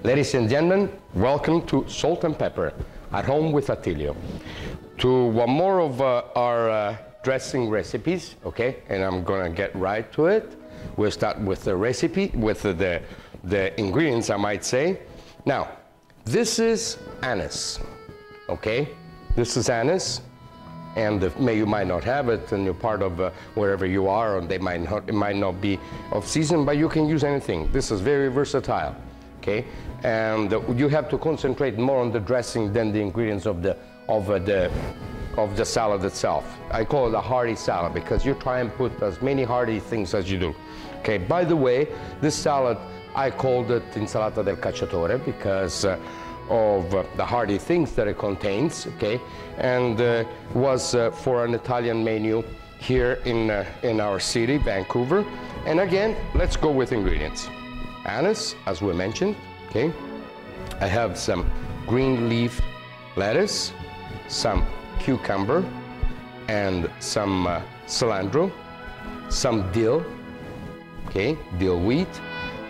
Ladies and gentlemen, welcome to Salt and Pepper at Home with Attilio. To one more of our dressing recipes, okay? And I'm gonna get right to it. We'll start with the recipe, with the ingredients, I might say. Now, this is anise, okay? This is anise, and you might not have it in your part of wherever you are, or it might not be of season, but you can use anything. This is very versatile, okay? And you have to concentrate more on the dressing than the ingredients of the salad itself. I call it a hearty salad because you try and put as many hearty things as you do. Okay, by the way, this salad, I called it Insalata del Cacciatore because of the hearty things that it contains, okay? And was for an Italian menu here in our city, Vancouver. And again, let's go with ingredients. Anise, as we mentioned, okay? I have some green leaf lettuce, some cucumber, and some cilantro, some dill, okay, dill wheat.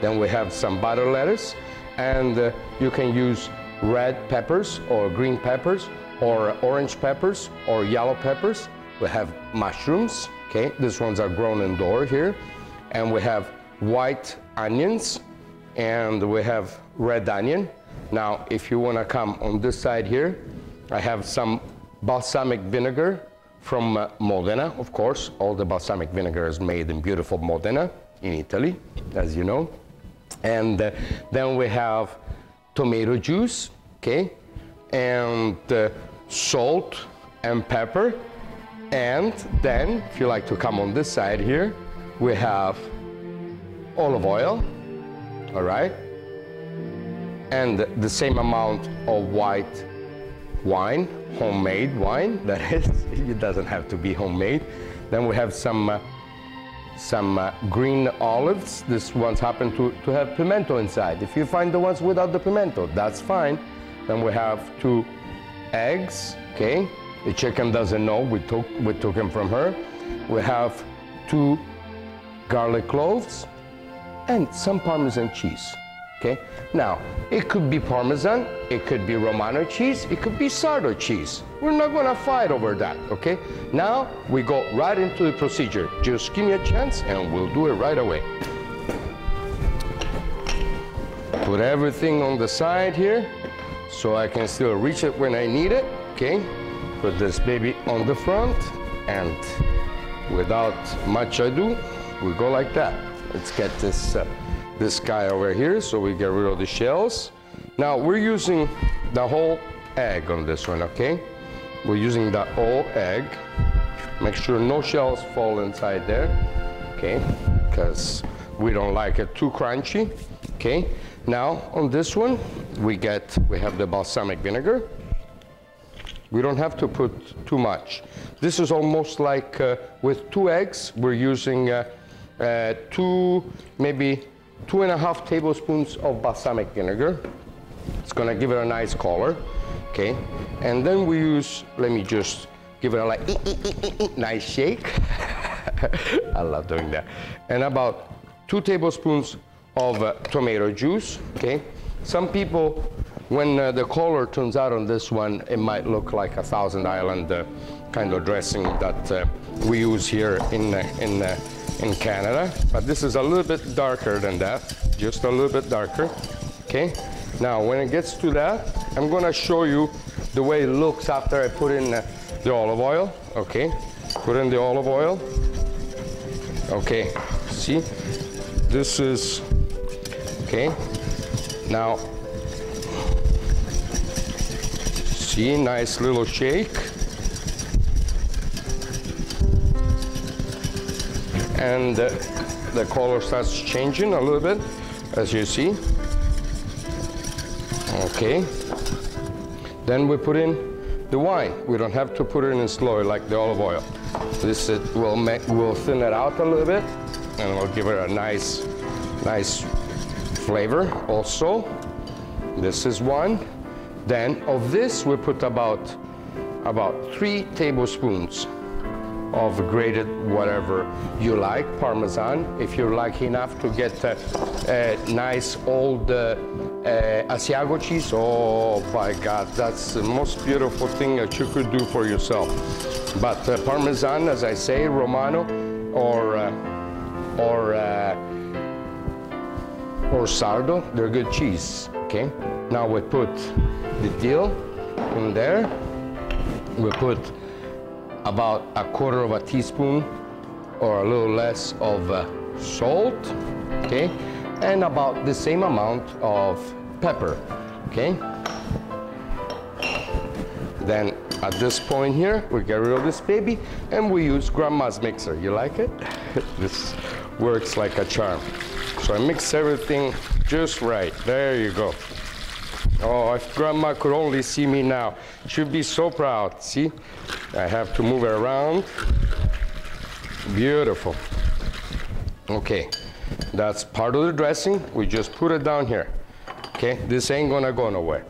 Then we have some butter lettuce, and you can use red peppers or green peppers or orange peppers or yellow peppers. We have mushrooms, okay, these ones are grown indoor here, and we have white onions, and we have red onion. Now, if you want to come on this side here, I have some balsamic vinegar from Modena, of course. All the balsamic vinegar is made in beautiful Modena in Italy, as you know. And then we have tomato juice, okay, and salt and pepper. And then, if you like to come on this side here, we have olive oil, all right, and the same amount of white wine, homemade wine, that is. It doesn't have to be homemade. Then we have some green olives. These ones happen to have pimento inside. If you find the ones without the pimento, that's fine. Then we have 2 eggs, okay? The chicken doesn't know, we took them from her. We have 2 garlic cloves and some Parmesan cheese, okay? Now, it could be Parmesan, it could be Romano cheese, it could be Sardo cheese. We're not gonna fight over that, okay? Now, we go right into the procedure. Just give me a chance and we'll do it right away. Put everything on the side here so I can still reach it when I need it, okay? Put this baby on the front, and without much ado, we go like that. Let's get this guy over here so we get rid of the shells. Now, we're using the whole egg on this one, okay? We're using the whole egg. Make sure no shells fall inside there, okay? Because we don't like it too crunchy, okay? Now, on this one, we have the balsamic vinegar. We don't have to put too much. This is almost like with 2 eggs, we're using maybe 2.5 tablespoons of balsamic vinegar. It's gonna give it a nice color, okay? And then we use, let me just give it a nice shake. I love doing that. And about 2 tablespoons of tomato juice, okay? Some people, when the color turns out on this one, it might look like a Thousand Island kind of dressing that we use here in Canada, but this is a little bit darker than that, just a little bit darker, okay? Now, when it gets to that, I'm gonna show you the way it looks after I put in the olive oil, okay? Put in the olive oil, okay, see? This is, okay? Now, see, nice little shake. And the color starts changing a little bit, as you see. Okay. Then we put in the wine. We don't have to put it in slowly like the olive oil. This will thin it out a little bit, and we'll give it a nice flavor also. This is one. Then of this we put about 3 tablespoons of grated whatever you like, Parmesan. If you're lucky enough to get a nice old Asiago cheese, oh my God, that's the most beautiful thing that you could do for yourself. But Parmesan, as I say, Romano or Sardo, they're good cheese, okay? Now we put the dill in there. We put about a quarter of a teaspoon or a little less of salt, okay? And about the same amount of pepper, okay? Then at this point here, we get rid of this baby and we use Grandma's mixer. You like it? This works like a charm. So I mix everything just right. There you go. Oh, if Grandma could only see me now, she'd be so proud. See? I have to move it around. Beautiful. Okay, that's part of the dressing. We just put it down here. Okay, this ain't gonna go nowhere.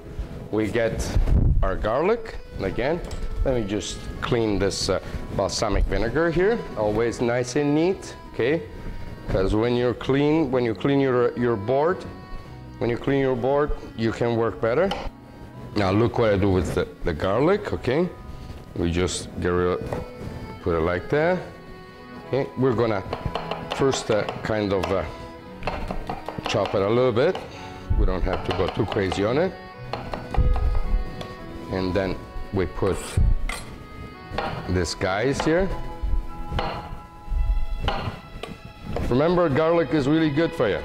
We get our garlic. Again, let me just clean this balsamic vinegar here. Always nice and neat, okay? Because when you clean your board, you can work better. Now look what I do with the garlic, okay? We just put it like that. Okay, we're gonna first kind of chop it a little bit. We don't have to go too crazy on it. And then we put this guys here. Remember, garlic is really good for you.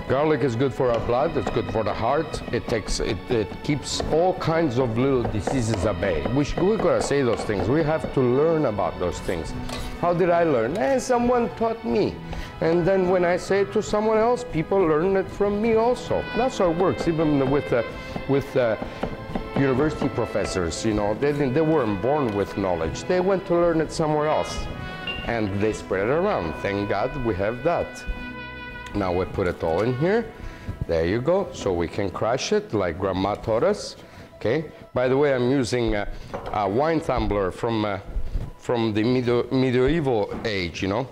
Garlic is good for our blood, it's good for the heart. It keeps all kinds of little diseases at bay. We gotta say those things. We have to learn about those things. How did I learn? Someone taught me. And then when I say it to someone else, people learn it from me also. That's how it works, even with university professors, you know, they weren't born with knowledge. They went to learn it somewhere else. And they spread it around. Thank God we have that. Now we put it all in here. There you go. So we can crush it like Grandma taught us. Okay. By the way, I'm using a wine tumbler from the medieval age, you know.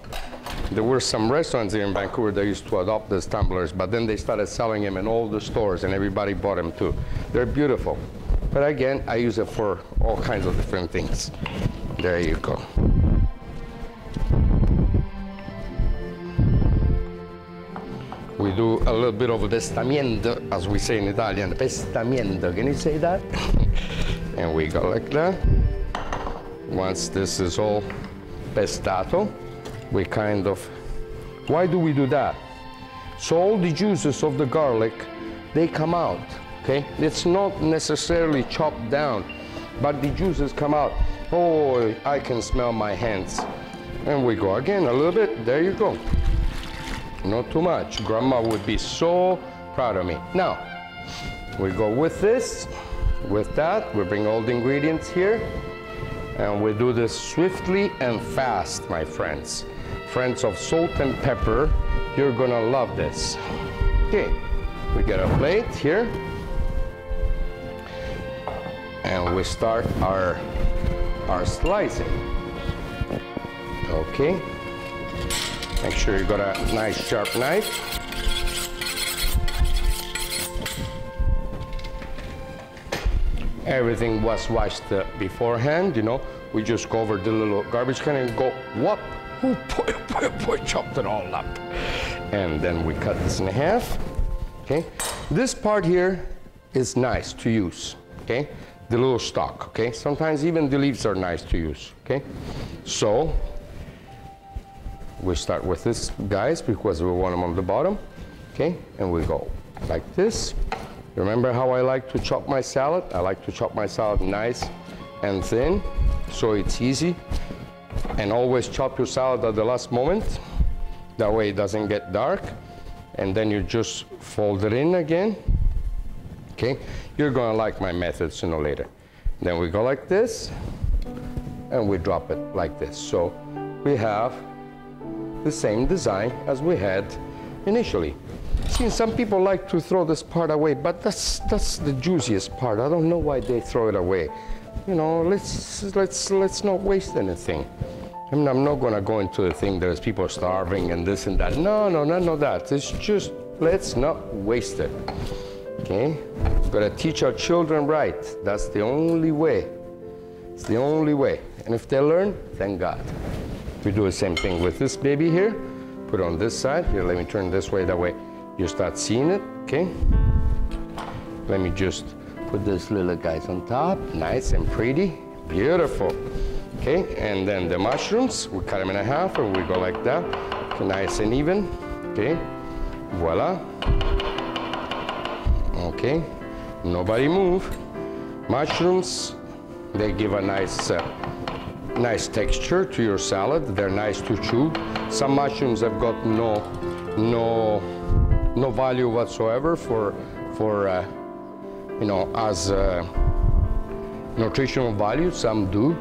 There were some restaurants here in Vancouver that used to adopt these tumblers, but then they started selling them in all the stores and everybody bought them too. They're beautiful. But again, I use it for all kinds of different things. There you go. We do a little bit of pestamiento, as we say in Italian. Pestamiento, can you say that? And we go like that. Once this is all pestato, we kind of, why do we do that? So all the juices of the garlic, they come out, okay? It's not necessarily chopped down, but the juices come out. Oh, I can smell my hands. And we go again a little bit, there you go. Not too much. Grandma would be so proud of me. Now, we go with this, with that. We bring all the ingredients here. And we do this swiftly and fast, my friends. Friends of salt and pepper, you're gonna love this. Okay, we get a plate here. And we start our slicing. Okay. Make sure you got a nice sharp knife. Everything was washed beforehand, you know. We just go over the little garbage can and go, whoop, boy, chopped it all up. And then we cut this in half, okay? This part here is nice to use, okay? The little stalk, okay? Sometimes even the leaves are nice to use, okay? So, we start with this, guys, because we want them on the bottom, okay? And we go like this. Remember how I like to chop my salad? I like to chop my salad nice and thin, so it's easy. And always chop your salad at the last moment. That way it doesn't get dark. And then you just fold it in again, okay? You're gonna like my method sooner or later. Then we go like this, and we drop it like this. So we have the same design as we had initially. See, some people like to throw this part away, but that's the juiciest part. I don't know why they throw it away. You know, let's not waste anything. I'm not gonna go into the thing, there's people starving and this and that. No, none of that. It's just, let's not waste it, okay? We've gotta teach our children right. That's the only way. It's the only way. And if they learn, thank God. We do the same thing with this baby here. Put it on this side. Here, let me turn this way, that way you start seeing it, okay? Let me just put this little guys on top, nice and pretty, beautiful. Okay, and then the mushrooms, we cut them in half and we go like that, okay, nice and even, okay, voila. Okay, nobody move. Mushrooms, they give a nice, nice texture to your salad. They're nice to chew. Some mushrooms have got no value whatsoever for you know, as nutritional value. Some do.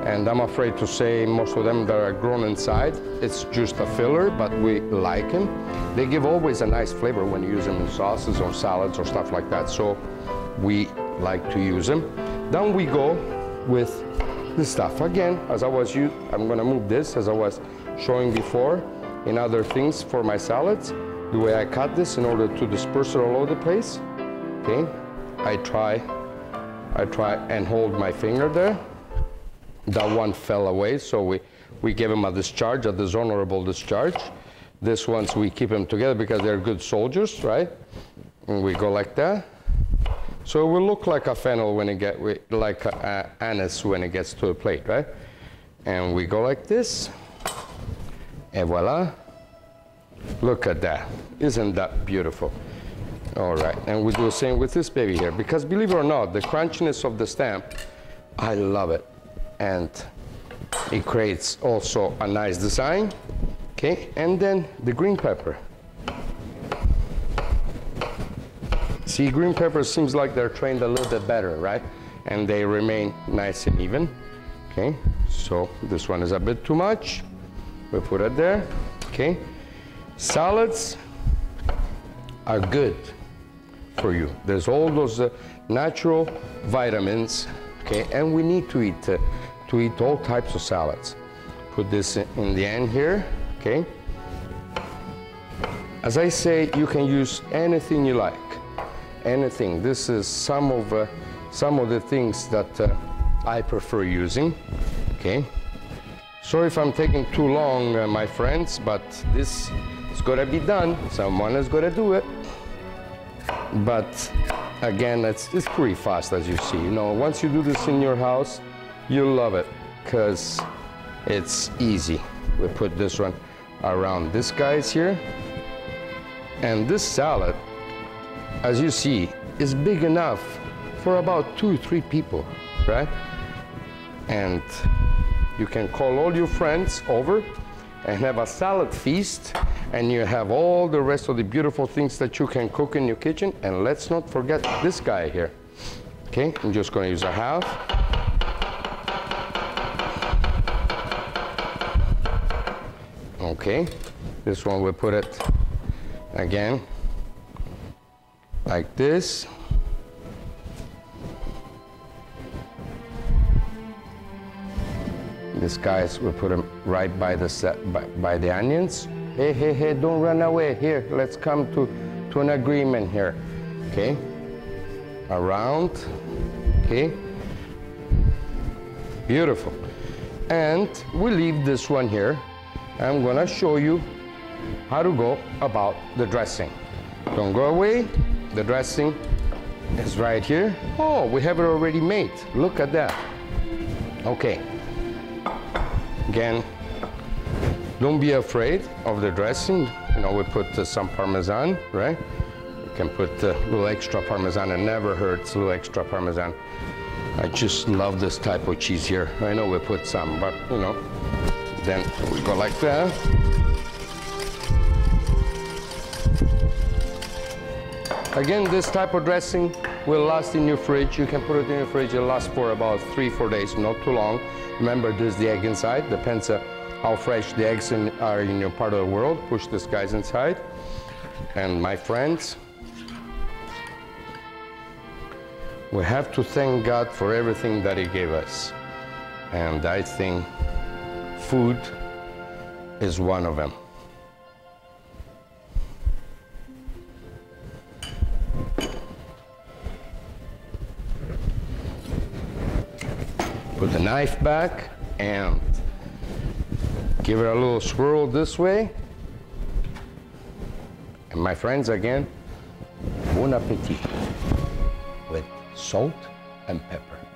And I'm afraid to say most of them that are grown inside, it's just a filler, but we like them. They give always a nice flavor when you use them in sauces or salads or stuff like that. So we like to use them. Then we go with the stuff. Again, I'm gonna move this as I was showing before in other things for my salads. The way I cut this in order to disperse it all over the place. Okay, I try and hold my finger there. That one fell away, so we give them a discharge, a dishonorable discharge. This ones we keep them together because they're good soldiers, right? And we go like that. So it will look like a fennel when it gets, like anise when it gets to a plate, right? And we go like this, and voila. Look at that, isn't that beautiful? All right, and we do the same with this baby here, because believe it or not, the crunchiness of the stem, I love it. And it creates also a nice design, okay? And then the green pepper. See, green pepper seems like they're trained a little bit better, right? And they remain nice and even, okay? So this one is a bit too much. We put it there, okay? Salads are good for you. There's all those natural vitamins, okay? And we need to eat all types of salads. Put this in the end here, okay? As I say, you can use anything you like, anything. This is some of the things that I prefer using, okay? Sorry if I'm taking too long, my friends, but this is gotta be done. Someone has gotta do it. But again, it's pretty fast, as you see. You know, once you do this in your house, you'll love it because it's easy. We put this one around this guy's here. And this salad, as you see, is big enough for about 2 or 3 people, right? And you can call all your friends over and have a salad feast, and you have all the rest of the beautiful things that you can cook in your kitchen. And let's not forget this guy here. Okay, I'm just gonna use a half. Okay, this one we put it again like this. This guys, we put them right by the onions. Hey, don't run away. Here, let's come to an agreement here. Okay, around, okay, beautiful. And we leave this one here. I'm gonna show you how to go about the dressing. Don't go away, the dressing is right here. Oh, we have it already made, look at that. Okay, again, don't be afraid of the dressing. You know, we put some Parmesan, right? You can put a little extra Parmesan, it never hurts, a little extra Parmesan. I just love this type of cheese here. I know we put some, but you know, then we go like that. Again, this type of dressing will last in your fridge. You can put it in your fridge, it'll last for about 3 or 4 days, not too long. Remember, there's the egg inside, depends how fresh the eggs are in your part of the world. Push this guys inside. And my friends, we have to thank God for everything that He gave us. And I think food is one of them. Put the knife back and give it a little swirl this way. And my friends, again, bon appetit with salt and pepper.